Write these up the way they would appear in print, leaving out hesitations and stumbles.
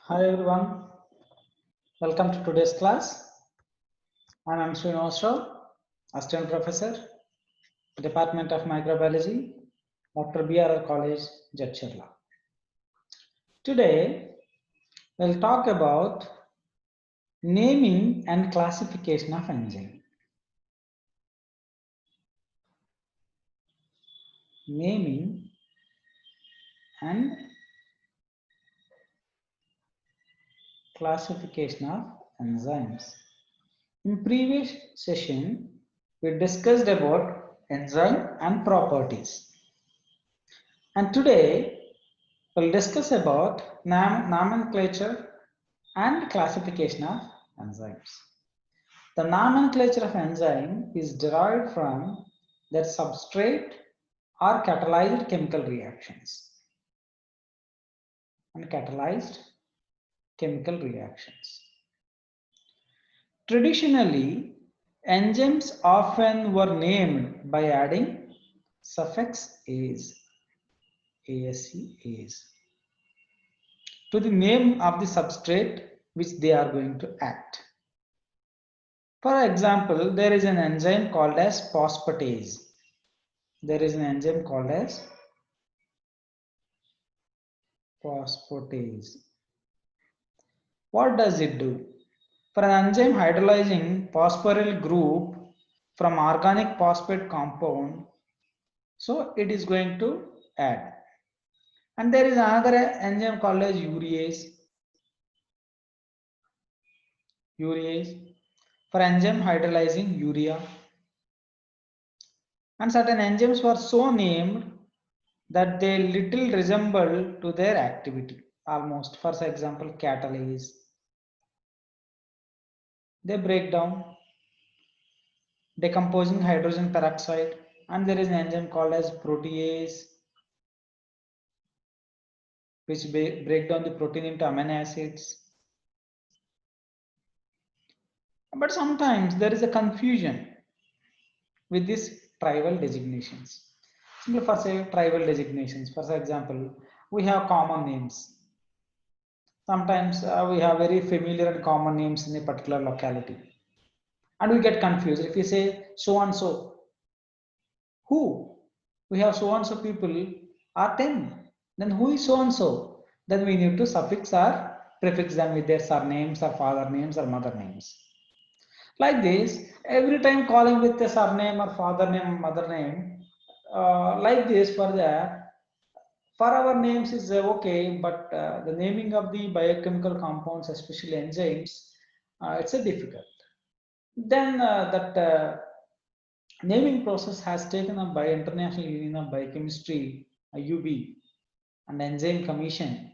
Hi everyone, welcome to today's class. I am Srinivas Rao, Assistant Professor, Department of Microbiology, Dr. B.R.R. College, Jadcherla. Today, we'll talk about naming and classification of enzyme. Naming and classification of enzymes. In previous session, we discussed about enzyme and properties. And today, we'll discuss about nomenclature and classification of enzymes. The nomenclature of enzyme is derived from their substrate or catalyzed chemical reactions. And catalyzed chemical reactions. Traditionally, enzymes often were named by adding suffix "ase", ASE, to the name of the substrate which they are going to act. For example, there is an enzyme called as phosphatase. There is an enzyme called as phosphatase. What does it do? For an enzyme hydrolyzing phosphoryl group from organic phosphate compound, so it is going to add. And there is another enzyme called as urease. Urease for enzyme hydrolyzing urea. And certain enzymes were so named that they little resemble to their activity, almost. For example, catalase. They break down decomposing hydrogen peroxide, and there is an enzyme called as protease, which break down the protein into amino acids. But sometimes there is a confusion with these tribal designations. Simply for say tribal designations, for example, we have common names. Sometimes we have very familiar and common names in a particular locality. And we get confused. If we say so and so, who? We have so and so people are 10. Then who is so and so? Then we need to suffix or prefix them with their surnames or father names or mother names. Like this, every time calling with a surname or father name, mother name, like this for our names is okay, but the naming of the biochemical compounds, especially enzymes, it's a difficult. Then that naming process has taken up by International Union of Biochemistry, IUB, and Enzyme Commission,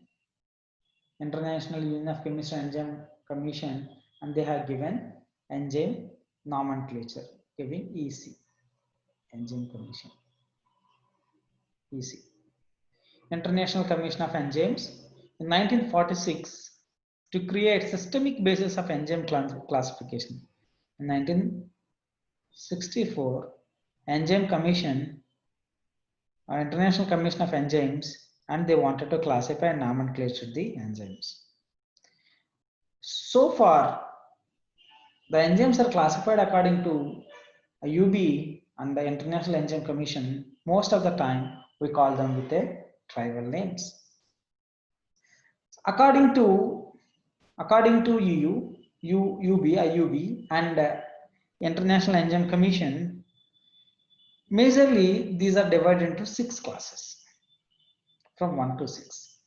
International Union of Chemistry and Enzyme Commission, and they have given enzyme nomenclature, giving EC, Enzyme Commission, EC. International Commission of Enzymes in 1946 to create systemic basis of enzyme classification. In 1964, Enzyme Commission, International Commission of Enzymes, and they wanted to classify and nomenclature the enzymes. So far, the enzymes are classified according to UB and the International Enzyme Commission. Most of the time, we call them with a tribal names. According to EU, UB, IUB, and International Enzyme Commission, majorly these are divided into 6 classes from 1 to 6.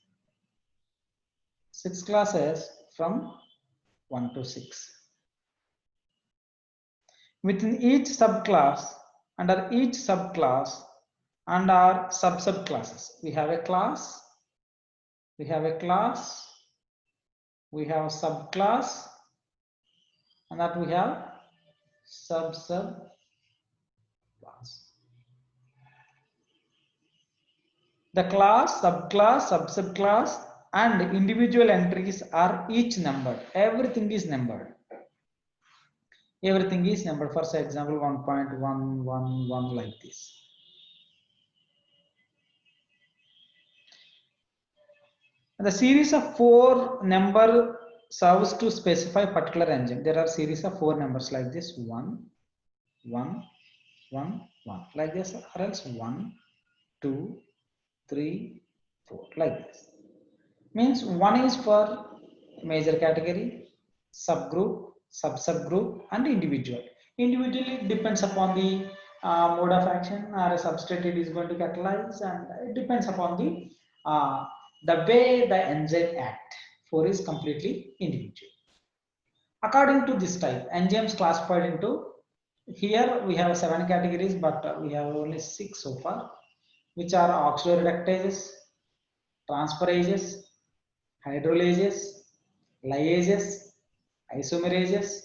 6 classes from 1 to 6. Within each subclass, under each subclass, and our subclasses, we have a class, we have a class, we have a subclass, and that we have subclass. The class, subclass, subclass, and individual entries are each numbered. Everything is numbered. Everything is numbered. For example, 1.111 like this. The series of 4 number serves to specify particular enzyme. There are series of 4 numbers like this: 1, 1, 1, 1, like this, or else 1, 2, 3, 4, like this. Means 1 is for major category, subgroup, subgroup, and individual. Individually, it depends upon the mode of action or a substrate it is going to catalyze, and it depends upon the way the enzyme act. 4 is completely individual. According to this type, enzymes classified into, here we have 7 categories, but we have only 6 so far, which are oxidoreductases, transferases, hydrolases, liases, isomerases,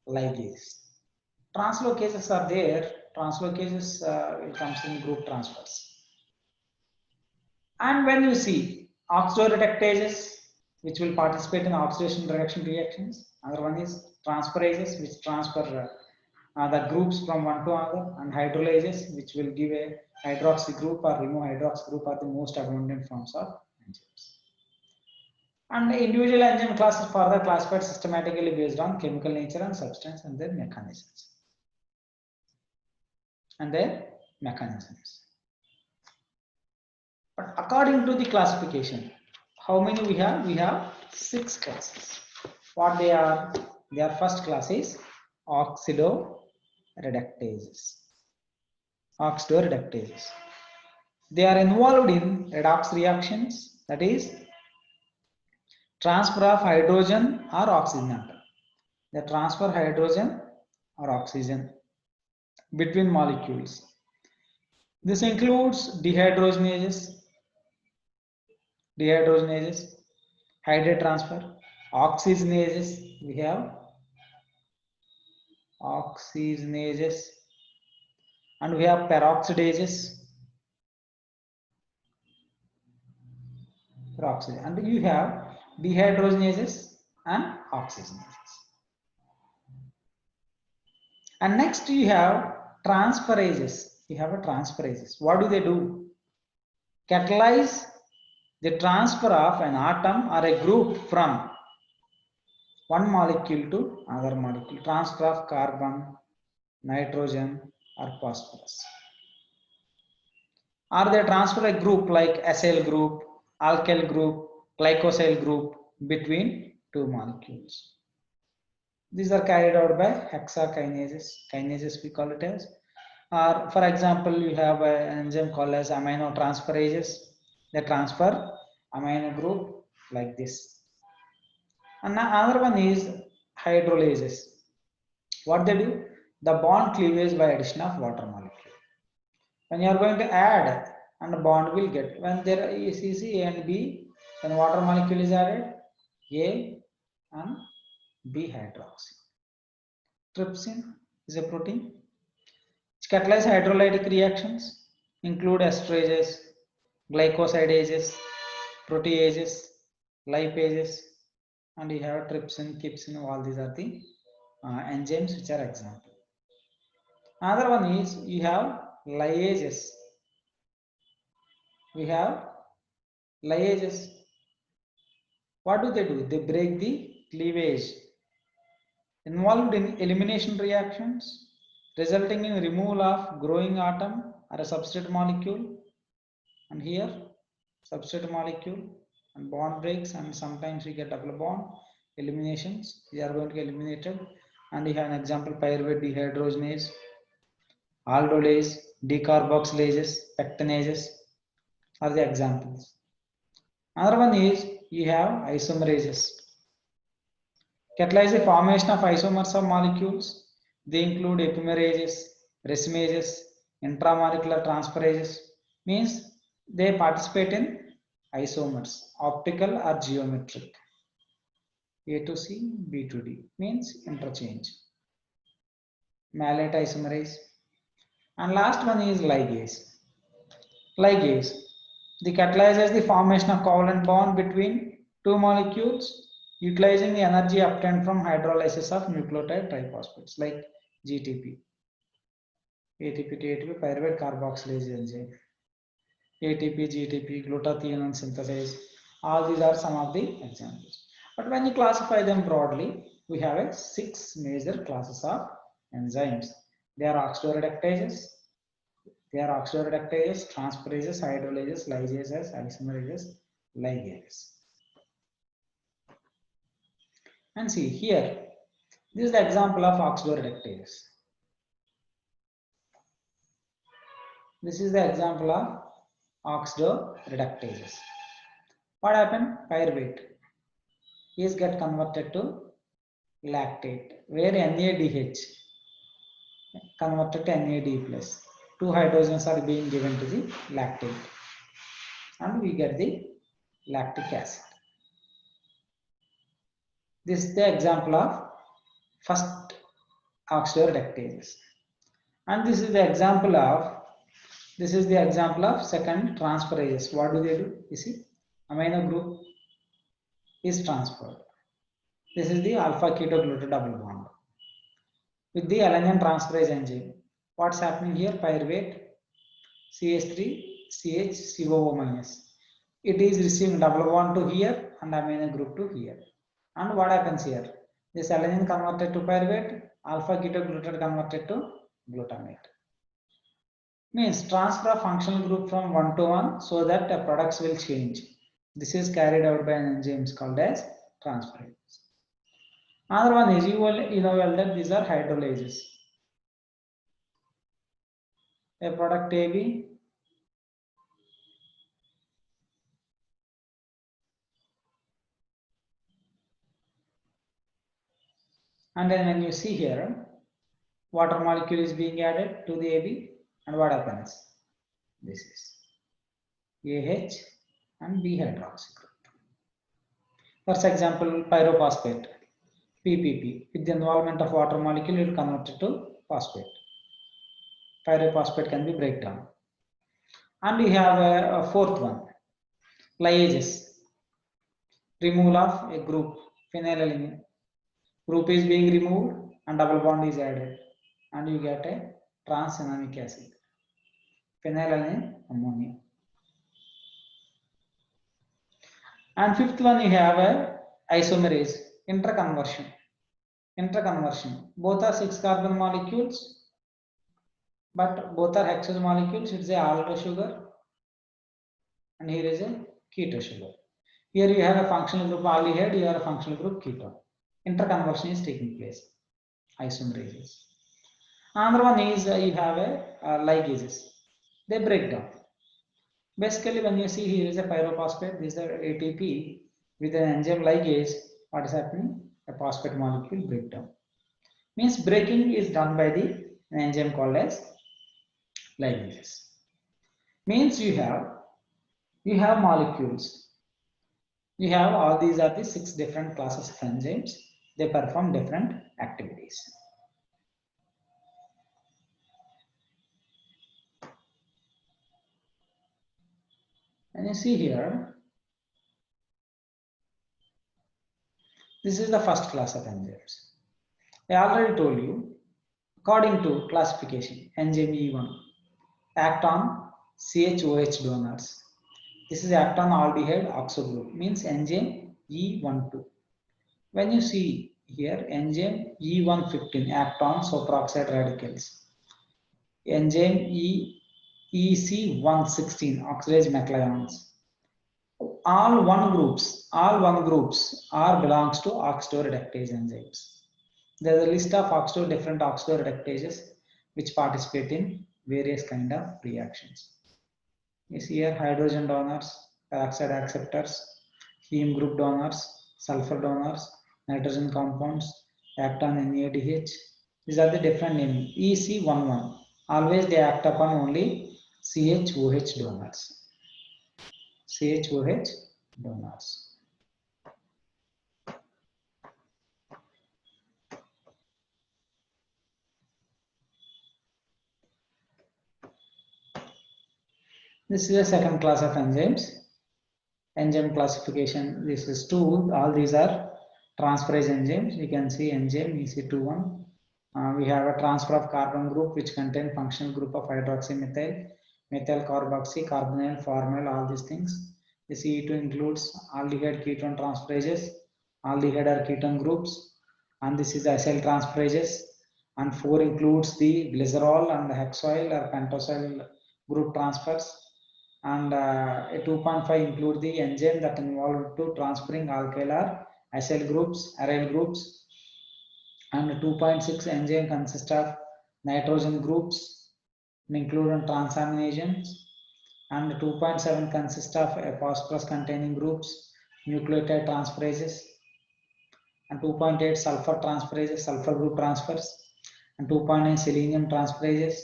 ligases. Translocases are there. Translocases it comes in group transfers. And when you see oxidoreductases, which will participate in oxidation reduction reactions. Another one is transferases, which transfer the groups from one to another, and hydrolases, which will give a hydroxy group or remove hydroxy group, are the most abundant forms of enzymes. And the individual enzyme class is further classified systematically based on chemical nature and substance and their mechanisms. But according to the classification, how many we have? We have 6 classes. What they are? Their first class is oxidoreductases. Oxidoreductases. They are involved in redox reactions, that is transfer of hydrogen or oxygen. They transfer hydrogen or oxygen between molecules. This includes dehydrogenases, hydrate transfer, oxygenases. We have oxygenases, and we have peroxidases. And you have dehydrogenases and oxygenases. And next you have transferases. You have a transferases. What do? Catalyze the transfer of an atom or a group from one molecule to another molecule. Transfer of carbon, nitrogen, or phosphorus. Or they transfer a group like acyl group, alkyl group, glycosyl group between 2 molecules. These are carried out by hexakinases. Kinases we call it as. Or for example, you have an enzyme called as aminotransferases. They transfer amino group like this. And another one is hydrolases. What they do? The bond cleavage by addition of water molecule. When you are going to add, and the bond will get, when there is A and B, then water molecule is added, A and B hydroxy. Trypsin is a protein which catalyze hydrolytic reactions, include esterases, glycosidases, proteases, lipases, and you have trypsin, gypsum. All these are the enzymes which are example. Another one is you have liases. We have liases. What do? They break the cleavage, involved in elimination reactions, resulting in removal of growing atom or a substrate molecule. And here substrate molecule and bond breaks, and sometimes we get double bond eliminations. They are going to be eliminated. And you have an example: pyruvate dehydrogenase, aldolase, decarboxylases, pectinases are the examples. Another one is you have isomerases. Catalyze the formation of isomers of molecules. They include epimerases, racemases, intramolecular transferases. Means they participate in isomers, optical or geometric. A to C, B to D means interchange. Malate isomerase. And last one is ligase. Ligase. The catalyzes the formation of covalent bond between 2 molecules, utilizing the energy obtained from hydrolysis of nucleotide triphosphates like GTP. ATP to ATP, pyruvate carboxylase enzyme. ATP, GTP, glutathione synthase, All these are some of the examples. But when you classify them broadly, we have 6 major classes of enzymes. They are oxidoreductases, transferases, hydrolases, lysases, isomerases, ligases. And see here, this is the example of oxidoreductases. This is the example of oxidoreductases. What happened? Pyruvate is get converted to lactate, where NADH converted to NAD plus. 2 hydrogens are being given to the lactate, and we get the lactic acid. This is the example of first oxidoreductases, and this is the example of second transferases. What do they do? You see, amino group is transferred. This is the alpha ketoglutarate double bond with the alanine transferase enzyme. What's happening here? Pyruvate CH3 CH COO minus. It is receiving double bond to here and amino group to here. And what happens here? This alanine converted to pyruvate, alpha ketoglutarate converted to glutamate. Means transfer of functional group from one to one so that the products will change. This is carried out by an enzyme called as transferase. Another one is you know well that these are hydrolases. A product AB and then when you see here, water molecule is being added to the AB, and what happens? This is AH and B hydroxy group. For example, pyrophosphate PPP, with the involvement of water molecule, it converted to phosphate. Pyrophosphate can be breakdown. And we have a fourth one, liases, removal of a group, phenylalanine group is being removed and double bond is added, and you get a transenonic acid, phenylalanine ammonia. And fifth one, you have a isomerase, interconversion. Both are 6 carbon molecules, but both are hexose molecules. It's a aldo sugar, and here is a keto sugar. Here you have a functional group aldehyde, you have a functional group ketone. Interconversion is taking place. Isomerases. Another one is you have a ligases. They break down. Basically, when you see here is a pyrophosphate, this is a ATP with an enzyme ligase. What is happening? A phosphate molecule breakdown. Means breaking is done by an enzyme called as ligases. Means you have molecules. You have all these are the 6 different classes of enzymes. They perform different activities. And you see here, this is the first class of enzymes. I already told you, according to classification, enzyme E1 act on CHOH donors. This is act on aldehyde oxo group, means enzyme E12. When you see here, enzyme E115 act on superoxide radicals. Enzyme EC116 oxidase methyl ions. All one groups are belongs to oxidoreductase enzymes. There is a list of different oxidoreductases which participate in various kind of reactions. You see here hydrogen donors, peroxide acceptors, heme group donors, sulfur donors, nitrogen compounds, act on NADH. These are the different names. EC11, always they act upon only CHOH donors. CHOH donors. This is a second class of enzymes. Enzyme classification, this is 2. All these are transferase enzymes. You can see enzyme EC21. We have a transfer of carbon group which contain functional group of hydroxymethyl, methyl carboxy, carbonyl, formyl, all these things. The CE2 includes aldehyde ketone transferases, aldehyde or ketone groups, and this is acyl transferases. And 4 includes the glycerol and hexyl or pentosyl group transfers. And 2.5 include the enzyme that involved to transferring alkyl or acyl groups, aryl groups. And 2.6 enzyme consists of nitrogen groups including transaminases. And 2.7 consists of a phosphorus containing groups, nucleotide transferases. And 2.8 sulfur transferases, sulfur group transfers. And 2.9 selenium transferases.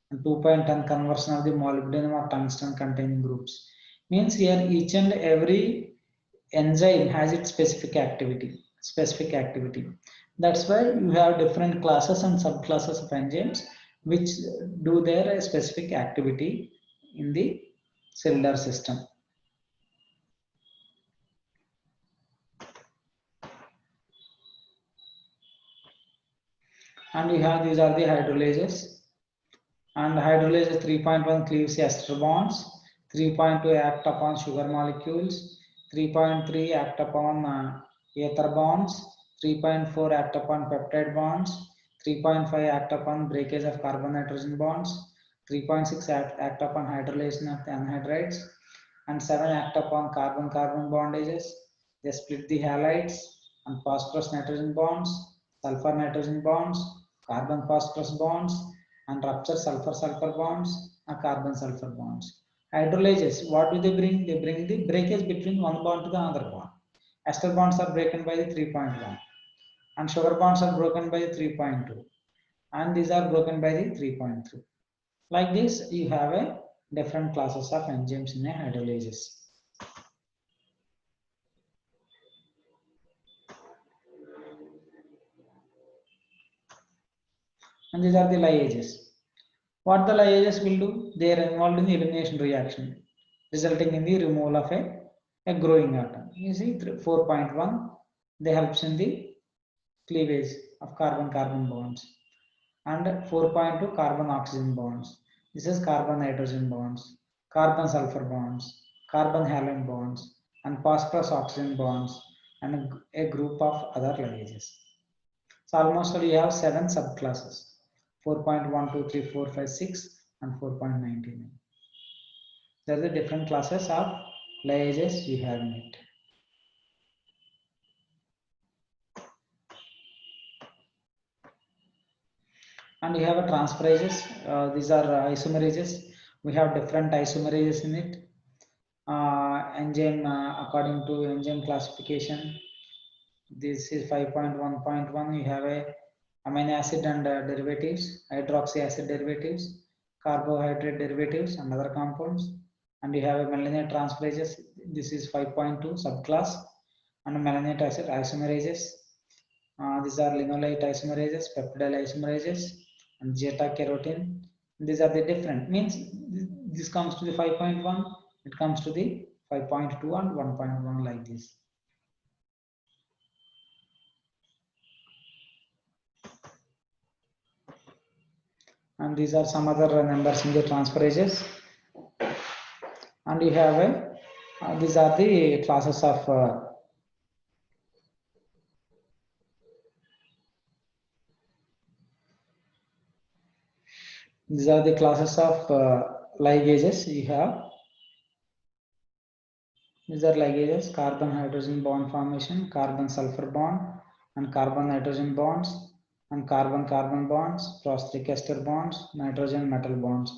And 2.10 conversion of the molybdenum or tungsten containing groups. Means here each and every enzyme has its specific activity. That's why you have different classes and subclasses of enzymes which do their specific activity in the cellular system. And we have, these are the hydrolases. And hydrolase 3.1 cleaves ester bonds, 3.2 act upon sugar molecules, 3.3 act upon ether bonds, 3.4 act upon peptide bonds, 3.5 act upon breakage of carbon nitrogen bonds, 3.6 act upon hydrolation of the anhydrides, and 7 act upon carbon-carbon bondages. They split the halides and phosphorus nitrogen bonds, sulfur nitrogen bonds, carbon phosphorus bonds, and rupture sulfur-sulfur bonds and carbon-sulfur bonds. Hydrolases, what do they bring? They bring the breakage between one bond to the other bond. Ester bonds are broken by the 3.1 and sugar bonds are broken by the 3.2 and these are broken by the 3.3. Like this, you have a different classes of enzymes in a hydrolases. And these are the liases. What the liases will do? They are involved in the elimination reaction, resulting in the removal of a growing atom. You see 4.1, they helps in the cleavage of carbon-carbon bonds. And 4.2 carbon-oxygen bonds. This is carbon-nitrogen bonds, carbon-sulfur bonds, carbon-halide bonds, and phosphorus-oxygen bonds, and a group of other liases. So almost we have 7 subclasses. 4.1, 2, 3, 4, 5, 6 and 4.99. There are the different classes of liases we have in it. And we have a transferases. These are isomerases. We have different isomerases in it. Enzyme according to enzyme classification. This is 5.1.1. We have a amino acid and derivatives, hydroxy acid derivatives, carbohydrate derivatives, and other compounds. And we have a melanate transferases. This is 5.2 subclass, and melanate acid isomerases. These are linolate isomerases, peptide isomerases, and zeta carotene. These are the different. Means this comes to the 5.1. It comes to the 5.2 and 1.1 like this. And these are some other numbers in the transferases. And you have a these are the classes of these are the classes of ligases you have. These are ligases: carbon hydrogen bond formation, carbon sulfur bond, and carbon nitrogen bonds, and carbon carbon bonds, prosthetic ester bonds, nitrogen metal bonds.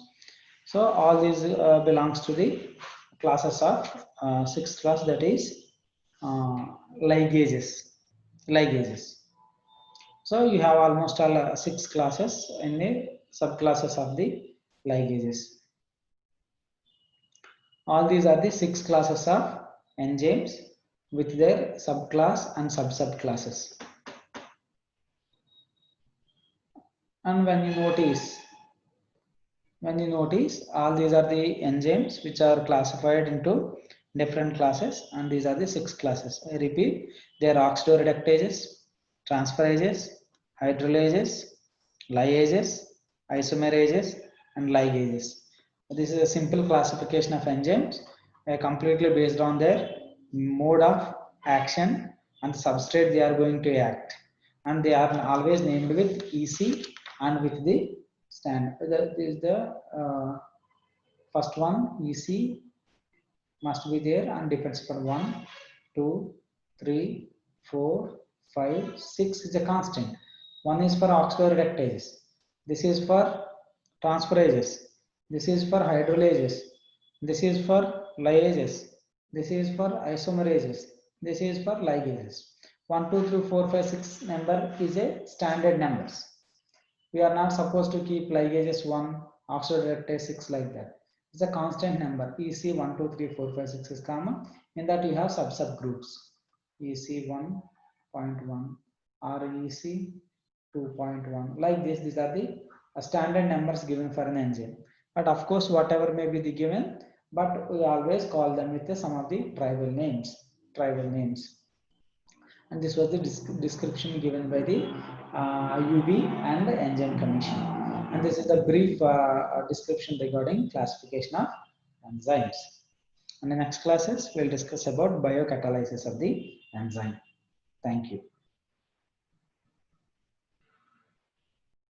So all these belongs to the classes of sixth class, that is ligases. So you have almost all 6 classes in the subclasses of the ligases. All these are the 6 classes of enzymes with their subclass and subclasses. And when you notice all these are the enzymes which are classified into different classes, and these are the 6 classes. I repeat, they are oxidoreductases, transferases, hydrolases, liases, isomerases, and ligases. This is a simple classification of enzymes. completely based on their mode of action and substrate they are going to act, and they are always named with EC and with the stand. That is the first one. EC must be there and depends upon 1, 2, 3, 4, 5, 6 is a constant. 1 is for oxidoreductases. This is for transferases. This is for hydrolases. This is for liases. This is for isomerases. This is for ligases. 1, 2, 3, 4, 5, 6 number is a standard numbers. We are not supposed to keep ligases 1, oxidoreductase 6 like that. It's a constant number. EC 1, 2, 3, 4, 5, 6 is common. In that you have subgroups. EC 1.1 or EC 2.1. Like this, these are the standard numbers given for an enzyme. But of course, whatever may be the given, but we always call them with some of the tribal names. And this was the description given by the IUB and the Enzyme Commission. And this is the brief description regarding classification of enzymes. And in the next classes, we'll discuss about biocatalysis of the enzyme. Thank you.